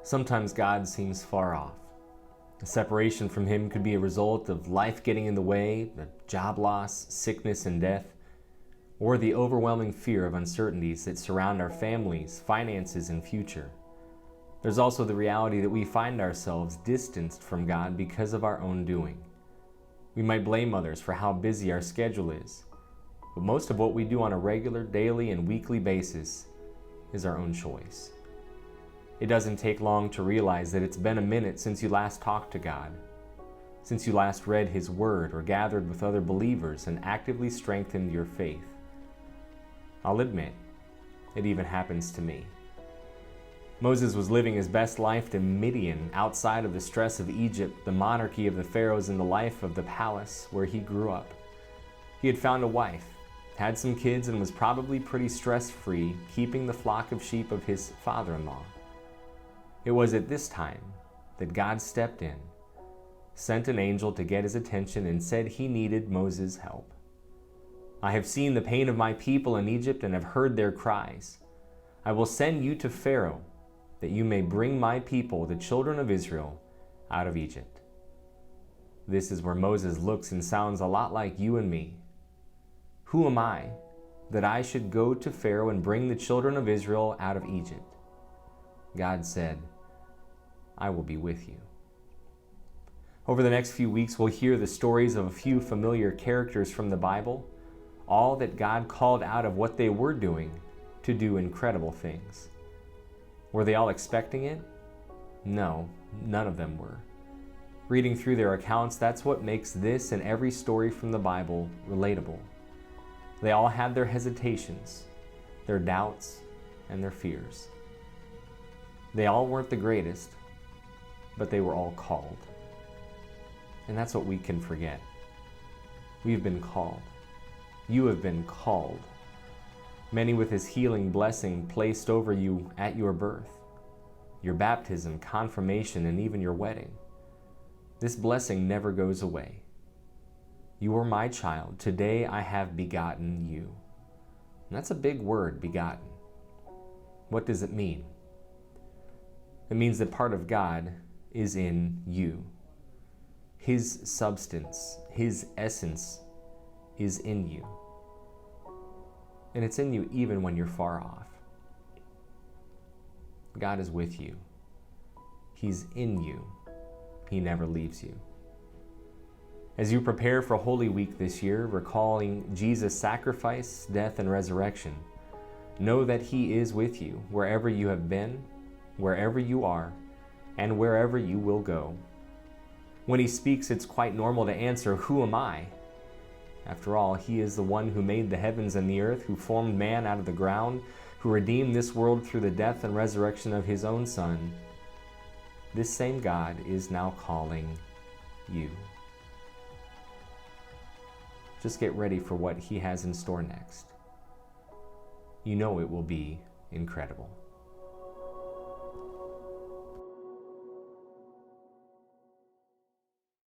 Sometimes God seems far off. A separation from Him could be a result of life getting in the way, job loss, sickness, and death, or the overwhelming fear of uncertainties that surround our families, finances, and future. There's also the reality that we find ourselves distanced from God because of our own doing. We might blame others for how busy our schedule is, but most of what we do on a regular, daily, and weekly basis is our own choice. It doesn't take long to realize that it's been a minute since you last talked to God, since you last read His Word or gathered with other believers and actively strengthened your faith. I'll admit, it even happens to me. Moses was living his best life in Midian, outside of the stress of Egypt, the monarchy of the pharaohs, and the life of the palace where he grew up. He had found a wife, had some kids, and was probably pretty stress-free, keeping the flock of sheep of his father-in-law. It was at this time that God stepped in, sent an angel to get his attention, and said he needed Moses' help. "I have seen the pain of my people in Egypt and have heard their cries. I will send you to Pharaoh, that you may bring my people, the children of Israel, out of Egypt." This is where Moses looks and sounds a lot like you and me. Who am I that I should go to Pharaoh and bring the children of Israel out of Egypt? God said, "I will be with you." Over the next few weeks, we'll hear the stories of a few familiar characters from the Bible, all that God called out of what they were doing to do incredible things. Were they all expecting it? No, none of them were. Reading through their accounts, that's what makes this and every story from the Bible relatable. They all had their hesitations, their doubts, and their fears. They all weren't the greatest, but they were all called. And that's what we can forget. We've been called. You have been called. Many with His healing blessing placed over you at your birth, your baptism, confirmation, and even your wedding. This blessing never goes away. "You are my child. Today I have begotten you." And that's a big word, begotten. What does it mean? It means that part of God is in you. His substance, His essence is in you. And it's in you even when you're far off. God is with you. He's in you. He never leaves you. As you prepare for Holy Week this year, recalling Jesus' sacrifice, death, and resurrection, know that He is with you wherever you have been, wherever you are, and wherever you will go. When He speaks, it's quite normal to answer, "Who am I?" After all, He is the one who made the heavens and the earth, who formed man out of the ground, who redeemed this world through the death and resurrection of His own Son. This same God is now calling you. Just get ready for what He has in store next. You know it will be incredible.